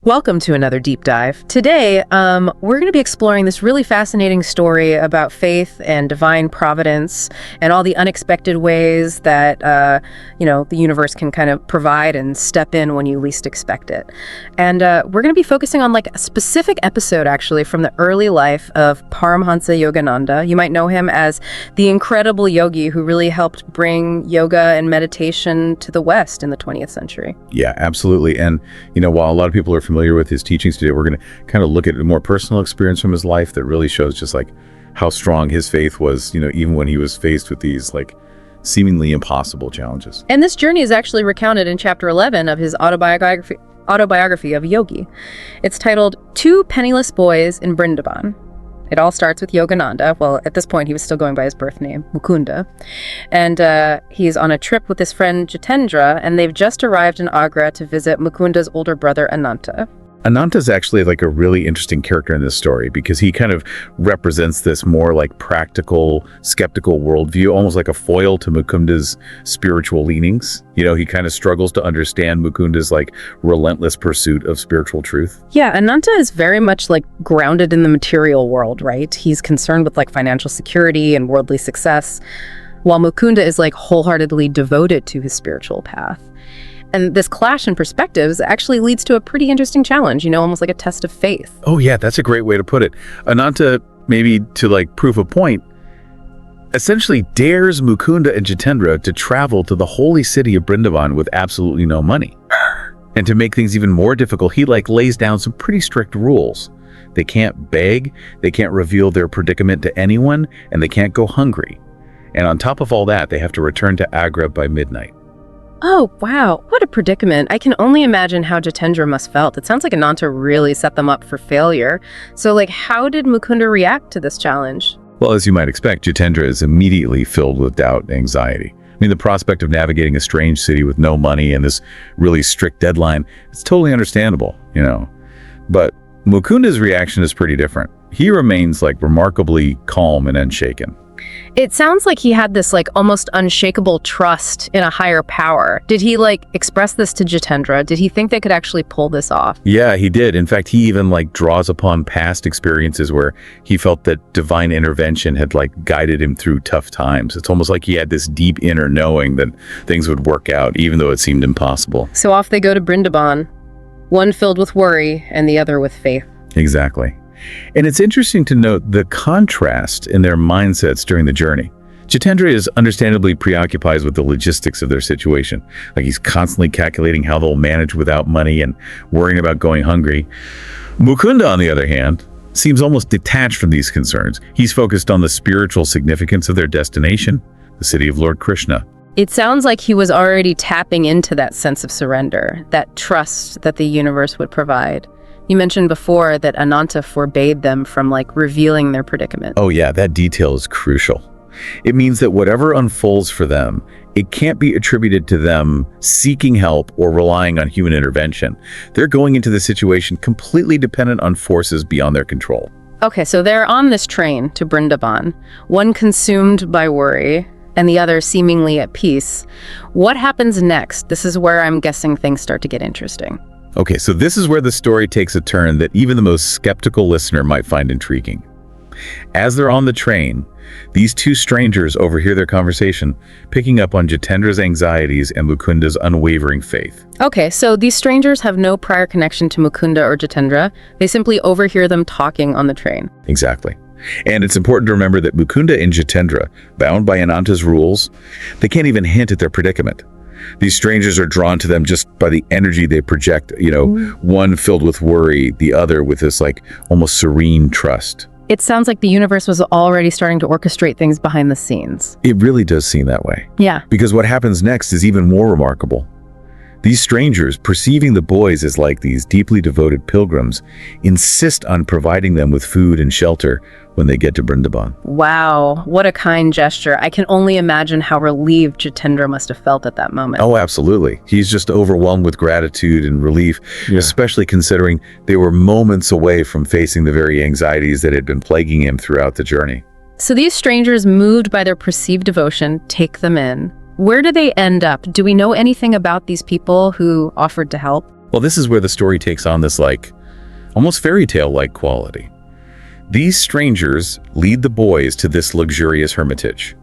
Welcome to another deep dive. Today, we're going to be exploring this really fascinating story about faith and divine providence and all the unexpected ways that, the universe can kind of provide and step in when you least expect it. And we're going to be focusing on like a specific episode, actually, from the early life of Paramahansa Yogananda. You might know him as the incredible yogi who really helped bring yoga and meditation to the West in the 20th century. Yeah, absolutely. And, while a lot of people are familiar with his teachings today, we're going to kind of look at a more personal experience from his life that really shows just like how strong his faith was, even when he was faced with these like seemingly impossible challenges. And this journey is actually recounted in chapter 11 of his autobiography of Yogi. It's titled Two Penniless Boys in Brindaban. It all starts with Yogananda. Well, at this point, he was still going by his birth name, Mukunda. And he's on a trip with his friend Jitendra, and they've just arrived in Agra to visit Mukunda's older brother, Ananta. Ananta's actually like a really interesting character in this story because he kind of represents this more like practical, skeptical worldview, almost like a foil to Mukunda's spiritual leanings. He kind of struggles to understand Mukunda's like relentless pursuit of spiritual truth. Yeah, Ananta is very much like grounded in the material world, right? He's concerned with like financial security and worldly success, while Mukunda is like wholeheartedly devoted to his spiritual path. And this clash in perspectives actually leads to a pretty interesting challenge, almost like a test of faith. Oh yeah, that's a great way to put it. Ananta, maybe to like prove a point, essentially dares Mukunda and Jitendra to travel to the holy city of Brindaban with absolutely no money. And to make things even more difficult, he like lays down some pretty strict rules. They can't beg, they can't reveal their predicament to anyone, and they can't go hungry. And on top of all that, they have to return to Agra by midnight. Oh, wow. What a predicament. I can only imagine how Jitendra must felt. It sounds like Ananta really set them up for failure. So, how did Mukunda react to this challenge? Well, as you might expect, Jitendra is immediately filled with doubt and anxiety. The prospect of navigating a strange city with no money and this really strict deadline, it's totally understandable, But Mukunda's reaction is pretty different. He remains remarkably calm and unshaken. It sounds like he had this almost unshakable trust in a higher power. Did he express this to Jitendra? Did he think they could actually pull this off? Yeah, he did. In fact, he even draws upon past experiences where he felt that divine intervention had guided him through tough times. It's almost like he had this deep inner knowing that things would work out even though it seemed impossible. So off they go to Brindaban, one filled with worry and the other with faith. Exactly. And it's interesting to note the contrast in their mindsets during the journey. Jitendra is understandably preoccupied with the logistics of their situation. He's constantly calculating how they'll manage without money and worrying about going hungry. Mukunda, on the other hand, seems almost detached from these concerns. He's focused on the spiritual significance of their destination, the city of Lord Krishna. It sounds like he was already tapping into that sense of surrender, that trust that the universe would provide. You mentioned before that Ananta forbade them from revealing their predicament. Oh yeah, that detail is crucial. It means that whatever unfolds for them, it can't be attributed to them seeking help or relying on human intervention. They're going into the situation completely dependent on forces beyond their control. Okay, so they're on this train to Brindaban, one consumed by worry and the other seemingly at peace. What happens next? This is where I'm guessing things start to get interesting. Okay, so this is where the story takes a turn that even the most skeptical listener might find intriguing. As they're on the train, these two strangers overhear their conversation, picking up on Jitendra's anxieties and Mukunda's unwavering faith. Okay, so these strangers have no prior connection to Mukunda or Jitendra. They simply overhear them talking on the train. Exactly. And it's important to remember that Mukunda and Jitendra, bound by Ananta's rules, they can't even hint at their predicament. These strangers are drawn to them just by the energy they project, one filled with worry, the other with this almost serene trust. It sounds like the universe was already starting to orchestrate things behind the scenes. It really does seem that way. Yeah. Because what happens next is even more remarkable. These strangers, perceiving the boys as these deeply devoted pilgrims, insist on providing them with food and shelter when they get to Brindaban. Wow, what a kind gesture. I can only imagine how relieved Jitendra must have felt at that moment. Oh, absolutely. He's just overwhelmed with gratitude and relief, especially considering they were moments away from facing the very anxieties that had been plaguing him throughout the journey. So these strangers, moved by their perceived devotion, take them in. Where do they end up? Do we know anything about these people who offered to help? Well, this is where the story takes on this almost fairy tale-like quality. These strangers lead the boys to this luxurious hermitage.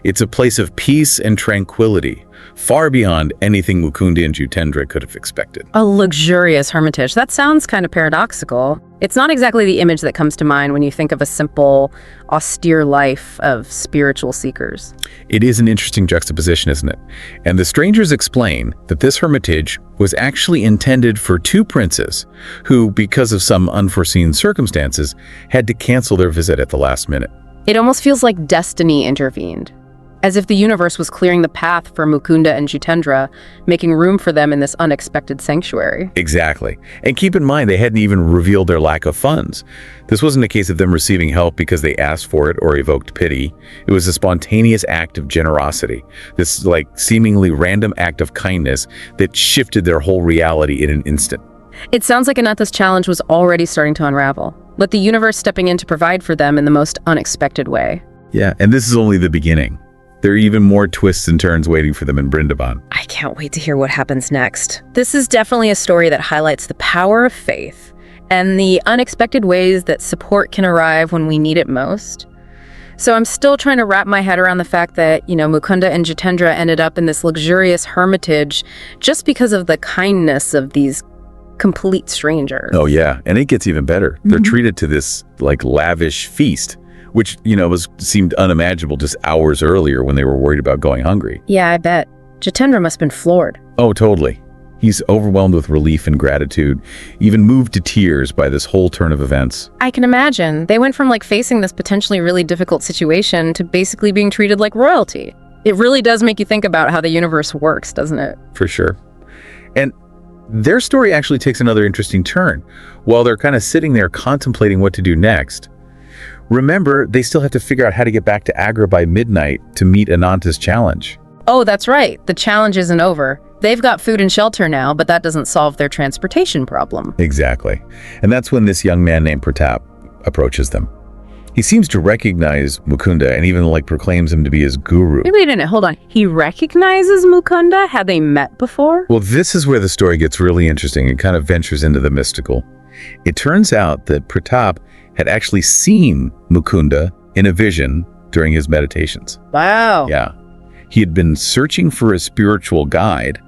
It's a place of peace and tranquility, far beyond anything Mukunda and Jitendra could have expected. A luxurious hermitage. That sounds kind of paradoxical. It's not exactly the image that comes to mind when you think of a simple, austere life of spiritual seekers. It is an interesting juxtaposition, isn't it? And the strangers explain that this hermitage was actually intended for two princes who, because of some unforeseen circumstances, had to cancel their visit at the last minute. It almost feels like destiny intervened, as if the universe was clearing the path for Mukunda and Jitendra, making room for them in this unexpected sanctuary. Exactly. And keep in mind, they hadn't even revealed their lack of funds. This wasn't a case of them receiving help because they asked for it or evoked pity. It was a spontaneous act of generosity, this seemingly random act of kindness that shifted their whole reality in an instant. It sounds like Ananta's challenge was already starting to unravel, with the universe stepping in to provide for them in the most unexpected way. Yeah, and this is only the beginning. There are even more twists and turns waiting for them in Brindaban. I can't wait to hear what happens next. This is definitely a story that highlights the power of faith and the unexpected ways that support can arrive when we need it most. So I'm still trying to wrap my head around the fact that, Mukunda and Jitendra ended up in this luxurious hermitage just because of the kindness of these complete strangers. Oh yeah, and it gets even better. They're treated to this lavish feast, which, seemed unimaginable just hours earlier when they were worried about going hungry. Yeah, I bet. Jitendra must have been floored. Oh, totally. He's overwhelmed with relief and gratitude, even moved to tears by this whole turn of events. I can imagine. They went from facing this potentially really difficult situation to basically being treated like royalty. It really does make you think about how the universe works, doesn't it? For sure. And their story actually takes another interesting turn. While they're kind of sitting there contemplating what to do next, remember, they still have to figure out how to get back to Agra by midnight to meet Ananta's challenge. Oh, that's right. The challenge isn't over. They've got food and shelter now, but that doesn't solve their transportation problem. Exactly. And that's when this young man named Pratap approaches them. He seems to recognize Mukunda and even proclaims him to be his guru. Wait a minute, hold on. He recognizes Mukunda? Had they met before? Well, this is where the story gets really interesting and kind of ventures into the mystical. It turns out that Pratap had actually seen Mukunda in a vision during his meditations. Wow. Yeah. He had been searching for a spiritual guide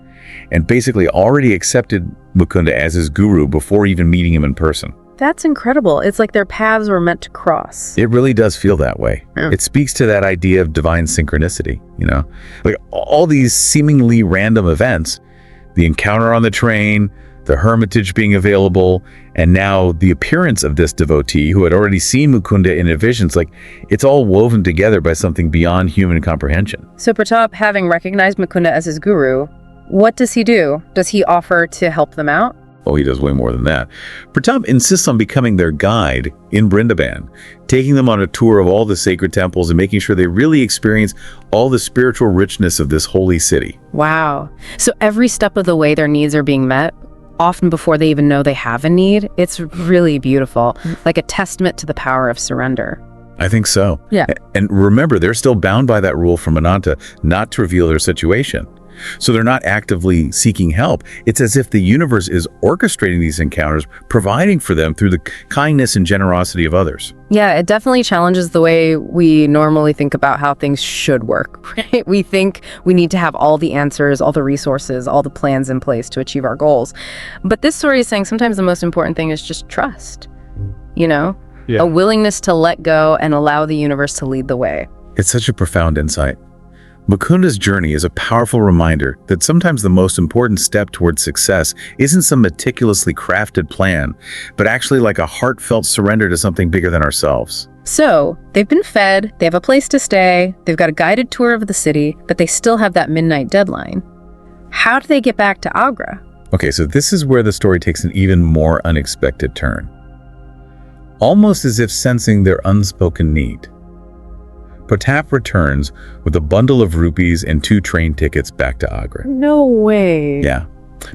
and basically already accepted Mukunda as his guru before even meeting him in person. That's incredible. It's like their paths were meant to cross. It really does feel that way. Yeah. It speaks to that idea of divine synchronicity, all these seemingly random events, the encounter on the train, the hermitage being available, and now the appearance of this devotee who had already seen Mukunda in a vision. It's all woven together by something beyond human comprehension. So Pratap, having recognized Mukunda as his guru, what does he do? Does he offer to help them out? Oh, he does way more than that. Pratap insists on becoming their guide in Brindaban, taking them on a tour of all the sacred temples and making sure they really experience all the spiritual richness of this holy city. Wow. So every step of the way their needs are being met, often before they even know they have a need. It's really beautiful, like a testament to the power of surrender. I think so. Yeah. And remember, they're still bound by that rule from Ananta not to reveal their situation. So they're not actively seeking help. It's as if the universe is orchestrating these encounters, providing for them through the kindness and generosity of others. Yeah, it definitely challenges the way we normally think about how things should work, right? We think we need to have all the answers, all the resources, all the plans in place to achieve our goals. But this story is saying sometimes the most important thing is just trust, Yeah. A willingness to let go and allow the universe to lead the way. It's such a profound insight. Mukunda's journey is a powerful reminder that sometimes the most important step towards success isn't some meticulously crafted plan, but actually a heartfelt surrender to something bigger than ourselves. So, they've been fed, they have a place to stay, they've got a guided tour of the city, but they still have that midnight deadline. How do they get back to Agra? Okay, so this is where the story takes an even more unexpected turn. Almost as if sensing their unspoken need, Pratap returns with a bundle of rupees and 2 train tickets back to Agra. No way. Yeah.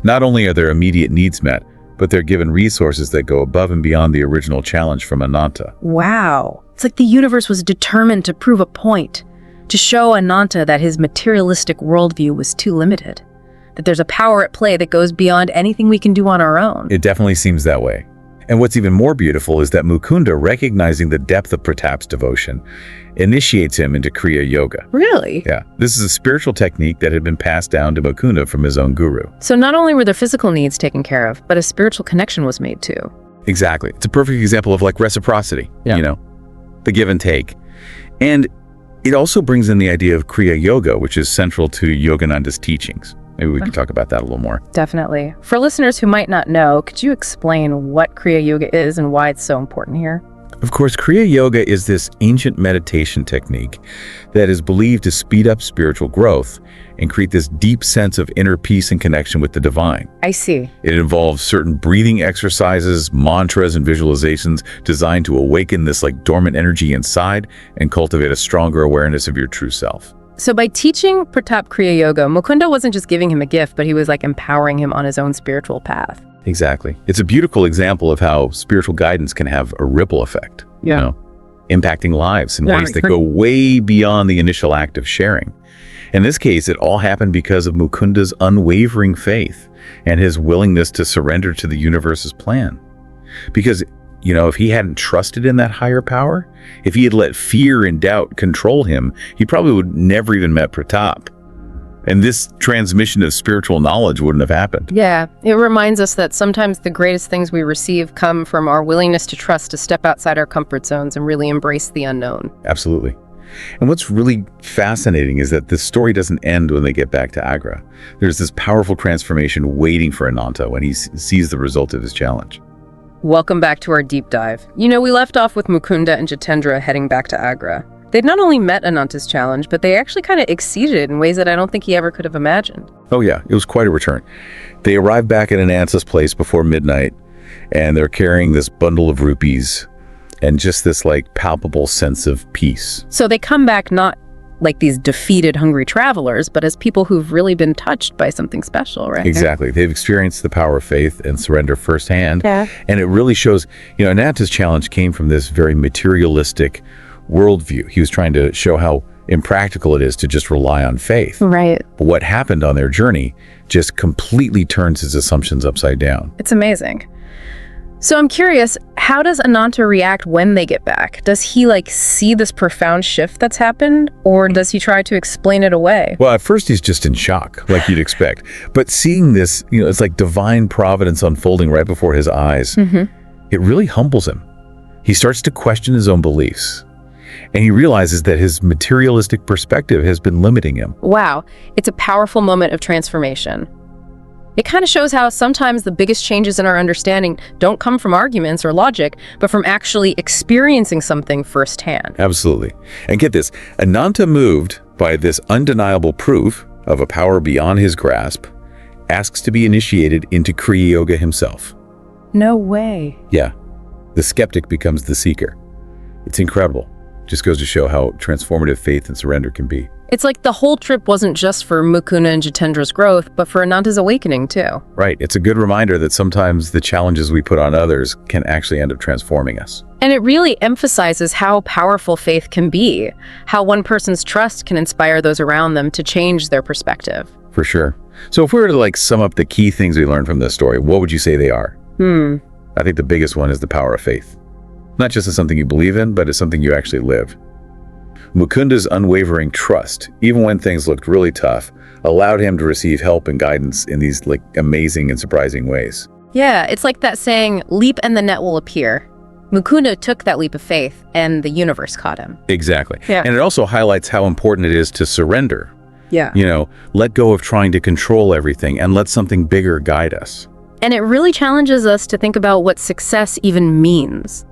Not only are their immediate needs met, but they're given resources that go above and beyond the original challenge from Ananta. Wow. It's like the universe was determined to prove a point, to show Ananta that his materialistic worldview was too limited. that there's a power at play that goes beyond anything we can do on our own. It definitely seems that way. And what's even more beautiful is that Mukunda, recognizing the depth of Pratap's devotion, initiates him into Kriya Yoga. Really? Yeah, this is a spiritual technique that had been passed down to Mukunda from his own guru. So not only were their physical needs taken care of, but a spiritual connection was made too. Exactly. It's a perfect example of like reciprocity, the give and take. And it also brings in the idea of Kriya Yoga, which is central to Yogananda's teachings. Maybe we can talk about that a little more. Definitely. For listeners who might not know, could you explain what Kriya Yoga is and why it's so important here? Of course, Kriya Yoga is this ancient meditation technique that is believed to speed up spiritual growth and create this deep sense of inner peace and connection with the divine. I see. It involves certain breathing exercises, mantras, and visualizations designed to awaken this like dormant energy inside and cultivate a stronger awareness of your true self. So by teaching Pratap Kriya Yoga, Mukunda wasn't just giving him a gift, but he was like empowering him on his own spiritual path. Exactly. It's a beautiful example of how spiritual guidance can have a ripple effect, impacting lives in ways that go way beyond the initial act of sharing. In this case, it all happened because of Mukunda's unwavering faith and his willingness to surrender to the universe's plan. Because if he hadn't trusted in that higher power, if he had let fear and doubt control him, he probably would never even met Pratap. And this transmission of spiritual knowledge wouldn't have happened. Yeah, it reminds us that sometimes the greatest things we receive come from our willingness to trust, to step outside our comfort zones and really embrace the unknown. Absolutely. And what's really fascinating is that this story doesn't end when they get back to Agra. There's this powerful transformation waiting for Ananta when he sees the result of his challenge. Welcome back to our deep dive. We left off with Mukunda and Jitendra heading back to Agra. They'd not only met Ananta's challenge, but they actually kind of exceeded it in ways that I don't think he ever could have imagined. Oh yeah, it was quite a return. They arrived back at Ananta's place before midnight, and they're carrying this bundle of rupees and just this like palpable sense of peace. So they come back not like these defeated, hungry travelers, but as people who've really been touched by something special, right? Exactly. They've experienced the power of faith and surrender firsthand. Yeah. And it really shows, Ananta's challenge came from this very materialistic worldview. He was trying to show how impractical it is to just rely on faith. Right. But what happened on their journey just completely turns his assumptions upside down. It's amazing. So I'm curious, how does Ananta react when they get back? Does he see this profound shift that's happened, or does he try to explain it away? Well, at first he's just in shock, like you'd expect. But seeing this, it's like divine providence unfolding right before his eyes. It really humbles him. He starts to question his own beliefs. And he realizes that his materialistic perspective has been limiting him. Wow, it's a powerful moment of transformation. It kind of shows how sometimes the biggest changes in our understanding don't come from arguments or logic, but from actually experiencing something firsthand. Absolutely. And get this, Ananta, moved by this undeniable proof of a power beyond his grasp, asks to be initiated into Kriya Yoga himself. No way. Yeah. The skeptic becomes the seeker. It's incredible. Just goes to show how transformative faith and surrender can be. It's like the whole trip wasn't just for Mukunda and Jitendra's growth, but for Ananta's awakening too. Right. It's a good reminder that sometimes the challenges we put on others can actually end up transforming us. And it really emphasizes how powerful faith can be, how one person's trust can inspire those around them to change their perspective. For sure. So if we were to sum up the key things we learned from this story, what would you say they are? I think the biggest one is the power of faith. Not just as something you believe in, but as something you actually live. Mukunda's unwavering trust, even when things looked really tough, allowed him to receive help and guidance in these amazing and surprising ways. Yeah, it's like that saying, leap and the net will appear. Mukunda took that leap of faith and the universe caught him. Exactly. Yeah. And it also highlights how important it is to surrender. Yeah. Let go of trying to control everything and let something bigger guide us. And it really challenges us to think about what success even means.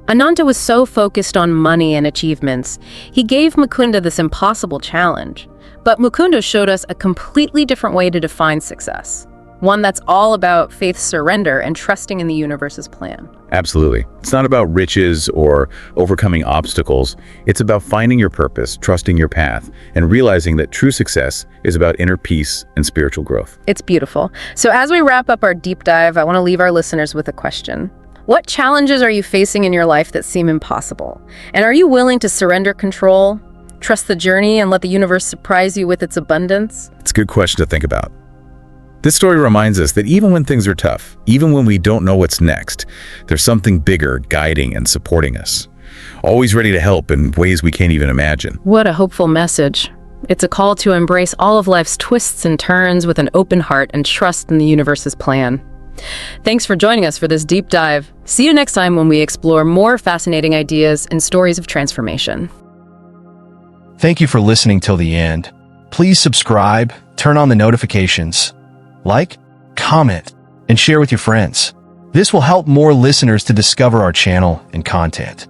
Ananta was so focused on money and achievements, he gave Mukunda this impossible challenge. But Mukunda showed us a completely different way to define success. One that's all about faith surrender and trusting in the universe's plan. Absolutely. It's not about riches or overcoming obstacles. It's about finding your purpose, trusting your path, and realizing that true success is about inner peace and spiritual growth. It's beautiful. So as we wrap up our deep dive, I want to leave our listeners with a question. What challenges are you facing in your life that seem impossible? And are you willing to surrender control, trust the journey, and let the universe surprise you with its abundance? It's a good question to think about. This story reminds us that even when things are tough, even when we don't know what's next, there's something bigger guiding and supporting us. Always ready to help in ways we can't even imagine. What a hopeful message. It's a call to embrace all of life's twists and turns with an open heart and trust in the universe's plan. Thanks for joining us for this deep dive. See you next time when we explore more fascinating ideas and stories of transformation. Thank you for listening till the end. Please subscribe, turn on the notifications, like, comment, and share with your friends. This will help more listeners to discover our channel and content.